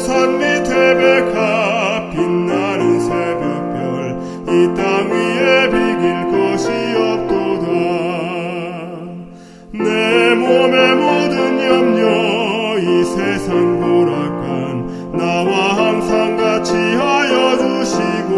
산 밑에 백합 빛나는 새벽별 이 땅 위에 비길 것이 없도다. 내 몸의 모든 염려 이 세상 고락간 나와 항상 같이 하여 주시고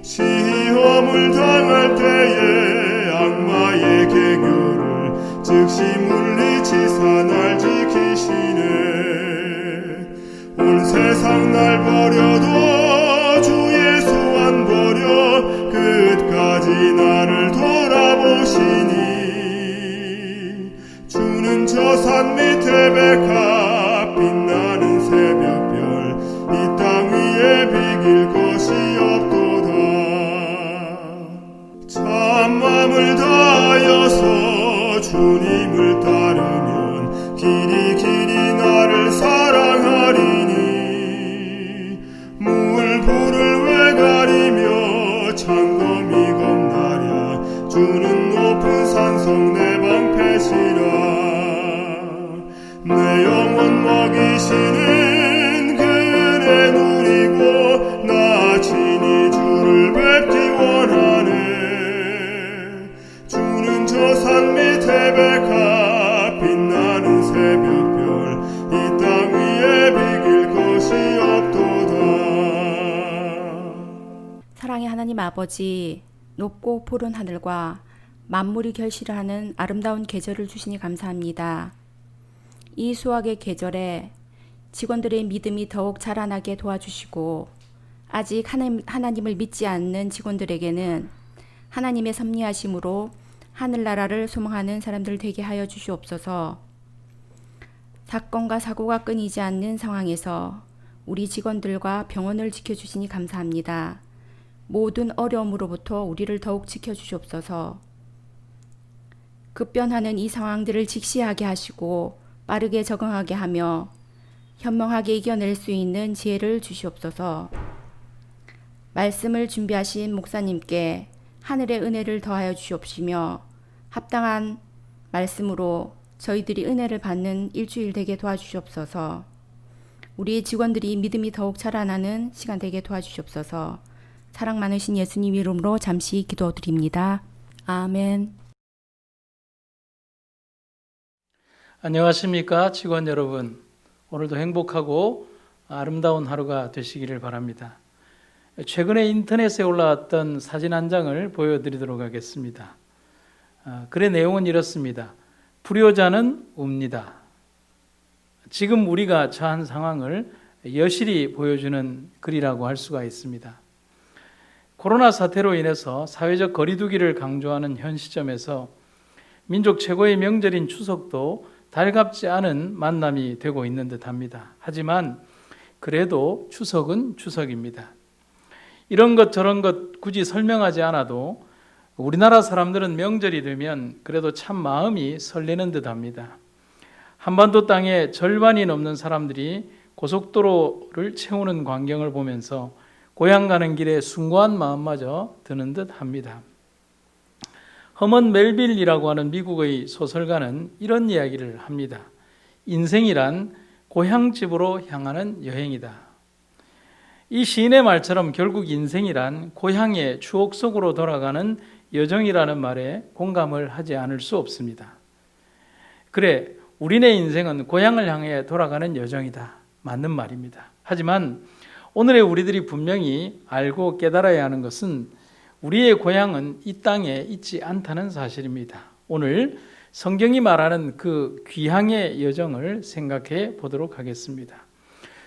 시험을 당할 때에 악마의 계교를 즉시 물리치사 날 지키시네. 온 세상 날 버려도 주 예수 안 버려 끝까지 나를 돌아보시니 주는 저 산 밑에 백합 빛나는 새벽별 이 땅 위에 비길 것이 없도다. 참마음을 다하여서 주님을 따르면 길이 나를 사랑하리니 물불을 왜 가리며 창검이 겁나랴 주는 높은 산성 내 방패시라. 내 영혼 먹이시는 그 은혜 누리고 나 친히 주를 뵙기 원하네. 주는 저 산 밑에 백합 빛나는 새벽별 이 땅 위에 비길 것이 없도다. 사랑의 하나님 아버지, 높고 푸른 하늘과 만물이 결실을 하는 아름다운 계절을 주시니 감사합니다. 이 수확의 계절에 직원들의 믿음이 더욱 자라나게 도와주시고 아직 하나님을 믿지 않는 직원들에게는 하나님의 섭리하심으로 하늘나라를 소망하는 사람들 되게 하여 주시옵소서. 사건과 사고가 끊이지 않는 상황에서 우리 직원들과 병원을 지켜주시니 감사합니다. 모든 어려움으로부터 우리를 더욱 지켜주시옵소서. 급변하는 이 상황들을 직시하게 하시고 빠르게 적응하게 하며 현명하게 이겨낼 수 있는 지혜를 주시옵소서. 말씀을 준비하신 목사님께 하늘의 은혜를 더하여 주시옵시며 합당한 말씀으로 저희들이 은혜를 받는 일주일 되게 도와주시옵소서. 우리 직원들이 믿음이 더욱 자라나는 시간 되게 도와주시옵소서. 사랑 많으신 예수님 이름으로 잠시 기도드립니다. 아멘. 안녕하십니까 직원 여러분. 오늘도 행복하고 아름다운 하루가 되시기를 바랍니다. 최근에 인터넷에 올라왔던 사진 한 장을 보여드리도록 하겠습니다. 글의 내용은 이렇습니다. 불효자는 웁니다. 지금 우리가 처한 상황을 여실히 보여주는 글이라고 할 수가 있습니다. 코로나 사태로 인해서 사회적 거리두기를 강조하는 현 시점에서 민족 최고의 명절인 추석도 달갑지 않은 만남이 되고 있는 듯합니다. 하지만 그래도 추석은 추석입니다. 이런 것 저런 것 굳이 설명하지 않아도 우리나라 사람들은 명절이 되면 그래도 참 마음이 설레는 듯합니다. 한반도 땅에 절반이 넘는 사람들이 고속도로를 채우는 광경을 보면서 고향 가는 길에 숭고한 마음마저 드는 듯합니다. 허먼 멜빌이라고 하는 미국의 소설가는 이런 이야기를 합니다. 인생이란 고향집으로 향하는 여행이다. 이 시인의 말처럼 결국 인생이란 고향의 추억 속으로 돌아가는 여정이라는 말에 공감을 하지 않을 수 없습니다. 그래, 우리네 인생은 고향을 향해 돌아가는 여정이다. 맞는 말입니다. 하지만 오늘의 우리들이 분명히 알고 깨달아야 하는 것은 우리의 고향은 이 땅에 있지 않다는 사실입니다. 오늘 성경이 말하는 그 귀향의 여정을 생각해 보도록 하겠습니다.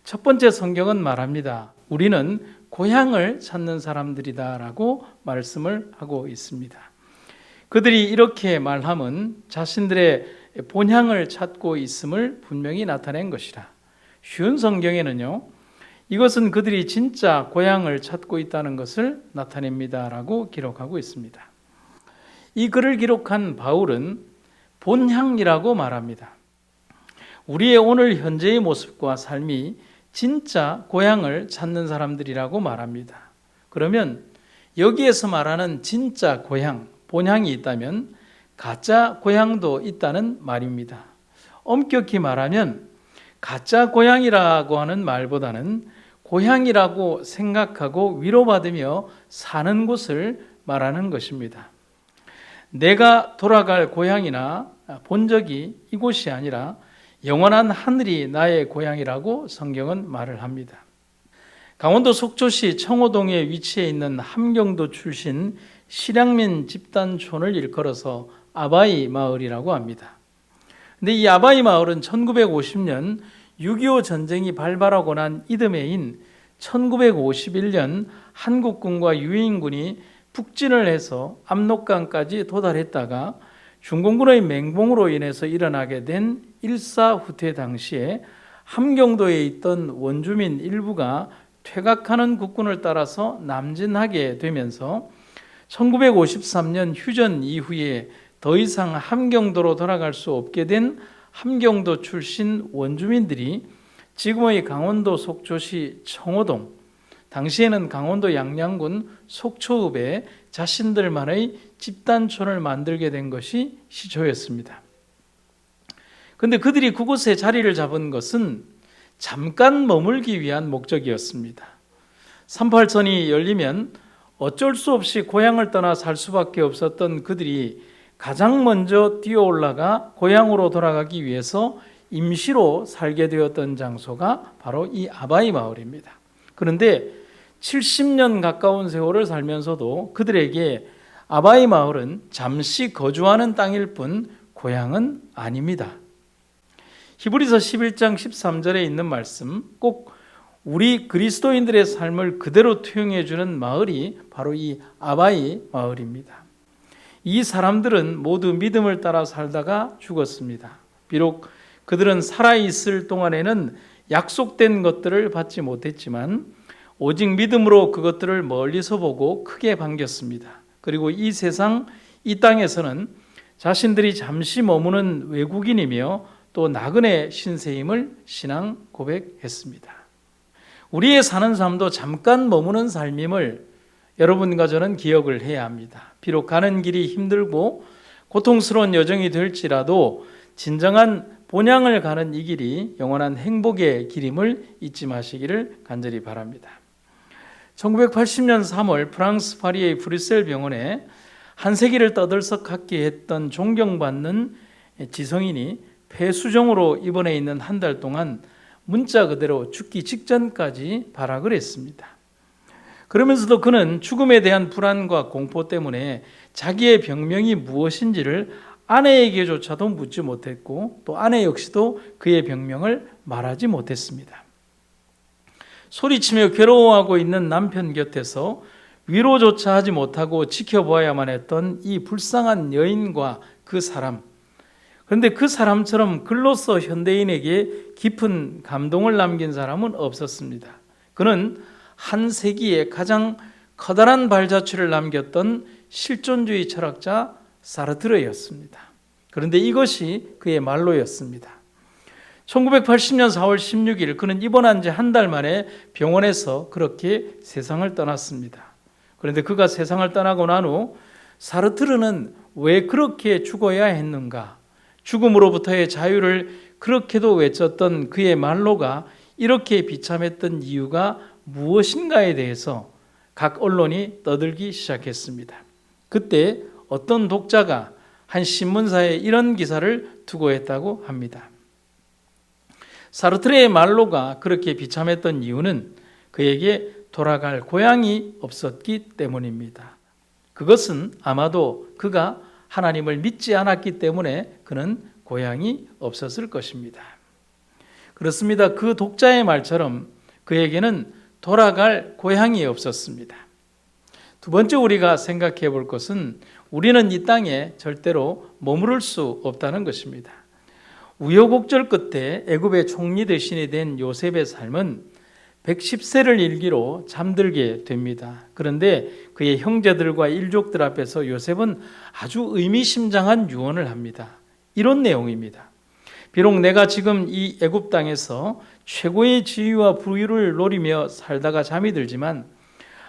첫 번째 성경은 말합니다. 우리는 고향을 찾는 사람들이다라고 말씀을 하고 있습니다. 그들이 이렇게 말함은 자신들의 본향을 찾고 있음을 분명히 나타낸 것이라. 쉬운 성경에는요, 이것은 그들이 진짜 고향을 찾고 있다는 것을 나타냅니다라고 기록하고 있습니다. 이 글을 기록한 바울은 본향이라고 말합니다. 우리의 오늘 현재의 모습과 삶이 진짜 고향을 찾는 사람들이라고 말합니다. 그러면 여기에서 말하는 진짜 고향, 본향이 있다면 가짜 고향도 있다는 말입니다. 엄격히 말하면 가짜 고향이라고 하는 말보다는 고향이라고 생각하고 위로받으며 사는 곳을 말하는 것입니다. 내가 돌아갈 고향이나 본적이 이곳이 아니라 영원한 하늘이 나의 고향이라고 성경은 말을 합니다. 강원도 속초시 청호동에 위치해 있는 함경도 출신 실향민 집단촌을 일컬어서 아바이 마을이라고 합니다. 근데 이 아바이 마을은 1950년 6.25 전쟁이 발발하고 난 이듬해인 1951년 한국군과 유인군이 북진을 해서 압록강까지 도달했다가 중공군의 맹공으로 인해서 일어나게 된 일사후퇴 당시에 함경도에 있던 원주민 일부가 퇴각하는 국군을 따라서 남진하게 되면서 1953년 휴전 이후에 더 이상 함경도로 돌아갈 수 없게 된 함경도 출신 원주민들이 지금의 강원도 속초시 청호동, 당시에는 강원도 양양군 속초읍에 자신들만의 집단촌을 만들게 된 것이 시초였습니다. 그런데 그들이 그곳에 자리를 잡은 것은 잠깐 머물기 위한 목적이었습니다. 38선이 열리면 어쩔 수 없이 고향을 떠나 살 수밖에 없었던 그들이 가장 먼저 뛰어올라가 고향으로 돌아가기 위해서 임시로 살게 되었던 장소가 바로 이 아바이 마을입니다. 그런데 70년 가까운 세월을 살면서도 그들에게 아바이 마을은 잠시 거주하는 땅일 뿐 고향은 아닙니다. 히브리서 11장 13절에 있는 말씀, 꼭 우리 그리스도인들의 삶을 그대로 투영해 주는 마을이 바로 이 아바이 마을입니다. 이 사람들은 모두 믿음을 따라 살다가 죽었습니다. 비록 그들은 살아있을 동안에는 약속된 것들을 받지 못했지만 오직 믿음으로 그것들을 멀리서 보고 크게 반겼습니다. 그리고 이 세상, 이 땅에서는 자신들이 잠시 머무는 외국인이며 또 나그네 신세임을 신앙 고백했습니다. 우리의 사는 삶도 잠깐 머무는 삶임을 여러분과 저는 기억을 해야 합니다. 비록 가는 길이 힘들고 고통스러운 여정이 될지라도 진정한 본향을 가는 이 길이 영원한 행복의 길임을 잊지 마시기를 간절히 바랍니다. 1980년 3월 프랑스 파리의 브뤼셀 병원에 한 세기를 떠들썩하게 했던 존경받는 지성인이 폐수종으로 입원해 있는 한 달 동안 문자 그대로 죽기 직전까지 발악을 했습니다. 그러면서도 그는 죽음에 대한 불안과 공포 때문에 자기의 병명이 무엇인지를 아내에게조차도 묻지 못했고 또 아내 역시도 그의 병명을 말하지 못했습니다. 소리치며 괴로워하고 있는 남편 곁에서 위로조차 하지 못하고 지켜보아야만 했던 이 불쌍한 여인과 그 사람. 그런데 그 사람처럼 글로써 현대인에게 깊은 감동을 남긴 사람은 없었습니다. 그는 한 세기에 가장 커다란 발자취를 남겼던 실존주의 철학자 사르트르였습니다. 그런데 이것이 그의 말로였습니다. 1980년 4월 16일 그는 입원한 지 한 달 만에 병원에서 그렇게 세상을 떠났습니다. 그런데 그가 세상을 떠나고 난 후 사르트르는 왜 그렇게 죽어야 했는가? 죽음으로부터의 자유를 그렇게도 외쳤던 그의 말로가 이렇게 비참했던 이유가 무엇인가에 대해서 각 언론이 떠들기 시작했습니다. 그때 어떤 독자가 한 신문사에 이런 기사를 투고했다고 합니다. 사르트르의 말로가 그렇게 비참했던 이유는 그에게 돌아갈 고향이 없었기 때문입니다. 그것은 아마도 그가 하나님을 믿지 않았기 때문에 그는 고향이 없었을 것입니다. 그렇습니다. 그 독자의 말처럼 그에게는 돌아갈 고향이 없었습니다. 두 번째 우리가 생각해 볼 것은 우리는 이 땅에 절대로 머무를 수 없다는 것입니다. 우여곡절 끝에 애굽의 총리 대신이 된 요셉의 삶은 110세를 일기로 잠들게 됩니다. 그런데 그의 형제들과 일족들 앞에서 요셉은 아주 의미심장한 유언을 합니다. 이런 내용입니다. 비록 내가 지금 이 애굽 땅에서 최고의 지위와 부유를 노리며 살다가 잠이 들지만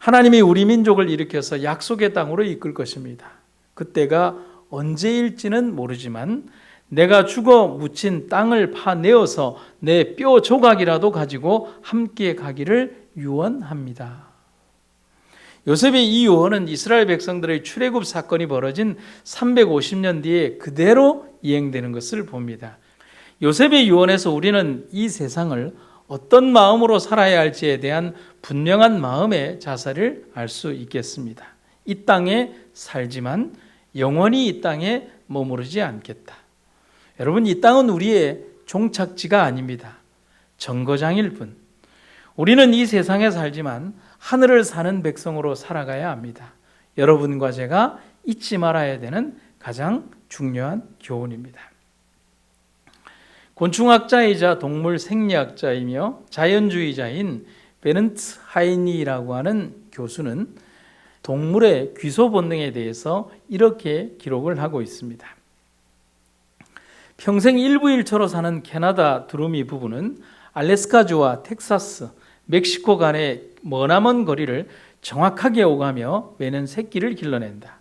하나님이 우리 민족을 일으켜서 약속의 땅으로 이끌 것입니다. 그때가 언제일지는 모르지만 내가 죽어 묻힌 땅을 파내어서 내 뼈 조각이라도 가지고 함께 가기를 유언합니다. 요셉의 이 유언은 이스라엘 백성들의 출애굽 사건이 벌어진 350년 뒤에 그대로 이행되는 것을 봅니다. 요셉의 유언에서 우리는 이 세상을 어떤 마음으로 살아야 할지에 대한 분명한 마음의 자세를 알 수 있겠습니다. 이 땅에 살지만 영원히 이 땅에 머무르지 않겠다. 여러분, 이 땅은 우리의 종착지가 아닙니다. 정거장일 뿐. 우리는 이 세상에 살지만 하늘을 사는 백성으로 살아가야 합니다. 여러분과 제가 잊지 말아야 되는 가장 중요한 교훈입니다. 곤충학자이자 동물 생리학자이며 자연주의자인 베른트 하이니라고 하는 교수는 동물의 귀소 본능에 대해서 이렇게 기록을 하고 있습니다. 평생 일부일초로 사는 캐나다 두루미 부부는 알래스카주와 텍사스, 멕시코 간의 머나먼 거리를 정확하게 오가며 매년 새끼를 길러낸다.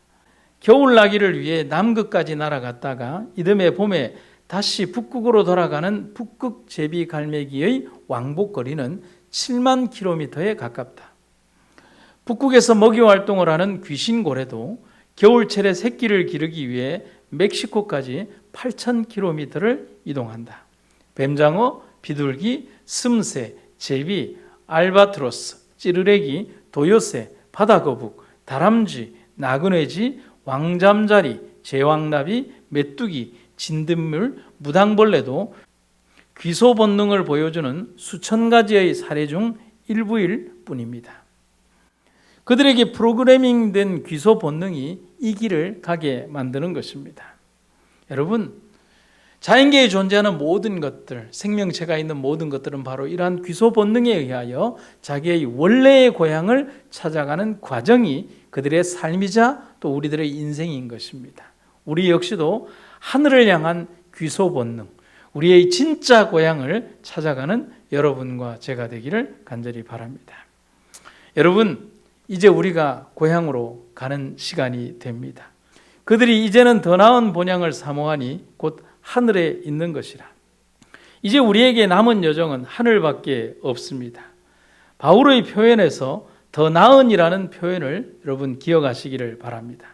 겨울 나기를 위해 남극까지 날아갔다가 이듬해 봄에 다시 북극으로 돌아가는 북극 제비 갈매기의 왕복 거리는 7만 킬로미터에 가깝다. 북극에서 먹이 활동을 하는 귀신고래도 겨울철에 새끼를 기르기 위해 멕시코까지 8,000km를 이동한다. 뱀장어, 비둘기, 슴새, 제비, 알바트로스, 찌르레기, 도요새, 바다거북, 다람쥐, 나그네쥐, 왕잠자리, 제왕나비, 메뚜기, 진딧물, 무당벌레도 귀소 본능을 보여주는 수천 가지의 사례 중 일부일 뿐입니다. 그들에게 프로그래밍된 귀소 본능이 이 길을 가게 만드는 것입니다. 여러분, 자연계에 존재하는 모든 것들, 생명체가 있는 모든 것들은 바로 이러한 귀소 본능에 의하여 자기의 원래의 고향을 찾아가는 과정이 그들의 삶이자 또 우리들의 인생인 것입니다. 우리 역시도 하늘을 향한 귀소 본능, 우리의 진짜 고향을 찾아가는 여러분과 제가 되기를 간절히 바랍니다. 여러분, 이제 우리가 고향으로 가는 시간이 됩니다. 그들이 이제는 더 나은 본향을 사모하니 곧 하늘에 있는 것이라. 이제 우리에게 남은 여정은 하늘밖에 없습니다. 바울의 표현에서 더 나은이라는 표현을 여러분 기억하시기를 바랍니다.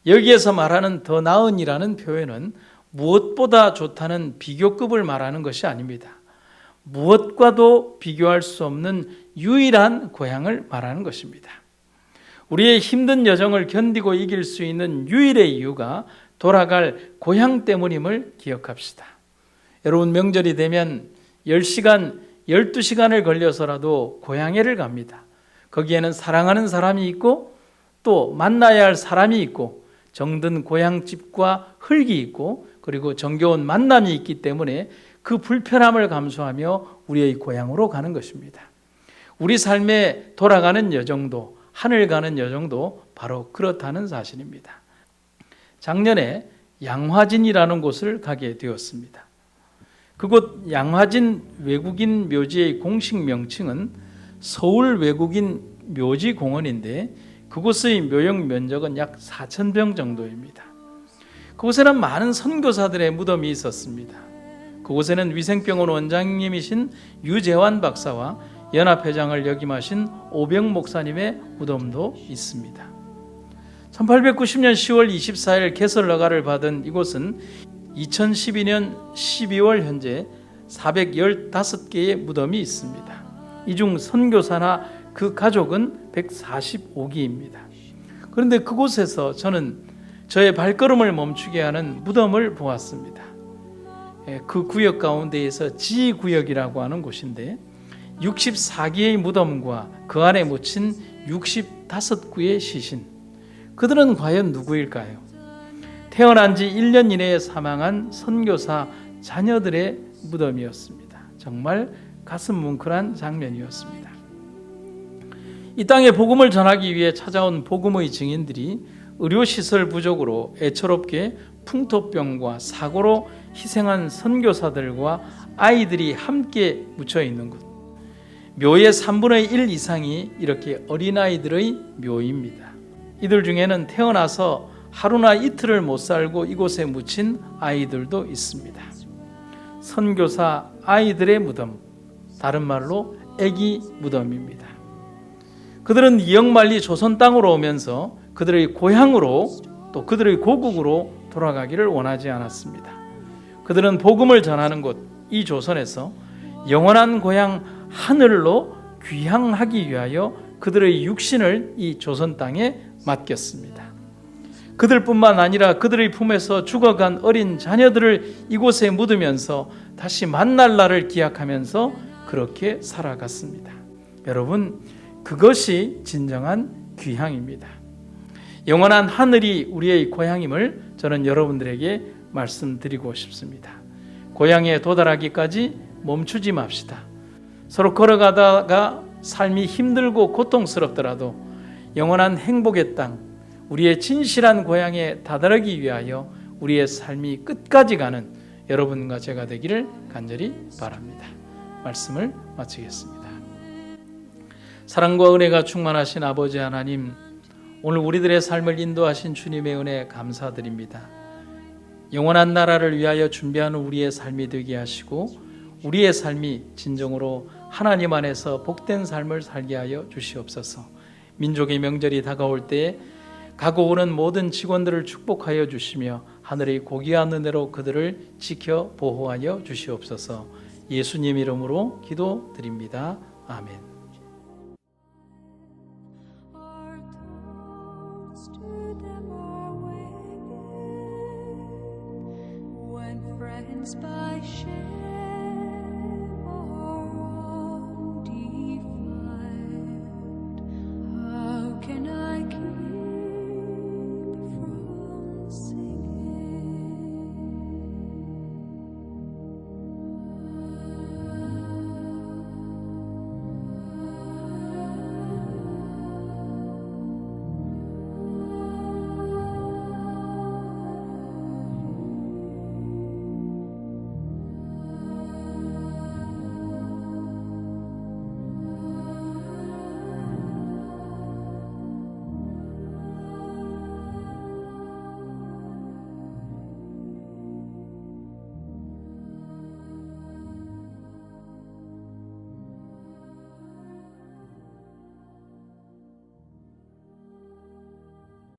여기에서 말하는 더 나은이라는 표현은 무엇보다 좋다는 비교급을 말하는 것이 아닙니다. 무엇과도 비교할 수 없는 유일한 고향을 말하는 것입니다. 우리의 힘든 여정을 견디고 이길 수 있는 유일의 이유가 돌아갈 고향 때문임을 기억합시다. 여러분, 명절이 되면 10시간, 12시간을 걸려서라도 고향에를 갑니다. 거기에는 사랑하는 사람이 있고 또 만나야 할 사람이 있고 정든 고향집과 흙이 있고 그리고 정겨운 만남이 있기 때문에 그 불편함을 감수하며 우리의 고향으로 가는 것입니다. 우리 삶에 돌아가는 여정도, 하늘 가는 여정도 바로 그렇다는 사실입니다. 작년에 양화진이라는 곳을 가게 되었습니다. 그곳 양화진 외국인 묘지의 공식 명칭은 서울 외국인 묘지공원인데 그곳의 묘역 면적은 약 4,000평 정도입니다. 그곳에는 많은 선교사들의 무덤이 있었습니다. 그곳에는 위생병원 원장님이신 유재환 박사와 연합회장을 역임하신 오병 목사님의 무덤도 있습니다. 1890년 10월 24일 개설허가를 받은 이곳은 2012년 12월 현재 415개의 무덤이 있습니다. 이 중 선교사나 그 가족은 145기입니다. 그런데 그곳에서 저는 저의 발걸음을 멈추게 하는 무덤을 보았습니다. 그 구역 가운데에서 지구역이라고 하는 곳인데 64기의 무덤과 그 안에 묻힌 65구의 시신, 그들은 과연 누구일까요? 태어난 지 1년 이내에 사망한 선교사 자녀들의 무덤이었습니다. 정말 가슴 뭉클한 장면이었습니다. 이 땅에 복음을 전하기 위해 찾아온 복음의 증인들이 의료시설 부족으로 애처롭게 풍토병과 사고로 희생한 선교사들과 아이들이 함께 묻혀 있는 곳. 묘의 3분의 1 이상이 이렇게 어린아이들의 묘입니다. 이들 중에는 태어나서 하루나 이틀을 못 살고 이곳에 묻힌 아이들도 있습니다. 선교사 아이들의 무덤, 다른 말로 애기 무덤입니다. 그들은 이역만리 조선 땅으로 오면서 그들의 고향으로 또 그들의 고국으로 돌아가기를 원하지 않았습니다. 그들은 복음을 전하는 곳 이 조선에서 영원한 고향 하늘로 귀향하기 위하여 그들의 육신을 이 조선 땅에 맡겼습니다. 그들뿐만 아니라 그들의 품에서 죽어간 어린 자녀들을 이곳에 묻으면서 다시 만날 날을 기약하면서 그렇게 살아갔습니다. 여러분, 그것이 진정한 귀향입니다. 영원한 하늘이 우리의 고향임을 저는 여러분들에게 말씀드리고 싶습니다. 고향에 도달하기까지 멈추지 맙시다. 서로 걸어가다가 삶이 힘들고 고통스럽더라도 영원한 행복의 땅, 우리의 진실한 고향에 다다르기 위하여 우리의 삶이 끝까지 가는 여러분과 제가 되기를 간절히 바랍니다. 말씀을 마치겠습니다. 사랑과 은혜가 충만하신 아버지 하나님, 오늘 우리들의 삶을 인도하신 주님의 은혜 감사드립니다. 영원한 나라를 위하여 준비하는 우리의 삶이 되게 하시고 우리의 삶이 진정으로 하나님 안에서 복된 삶을 살게 하여 주시옵소서. 민족의 명절이 다가올 때에 가고 오는 모든 직원들을 축복하여 주시며 하늘의 고귀한 은혜로 그들을 지켜 보호하여 주시옵소서. 예수님 이름으로 기도드립니다. 아멘. Friends by shame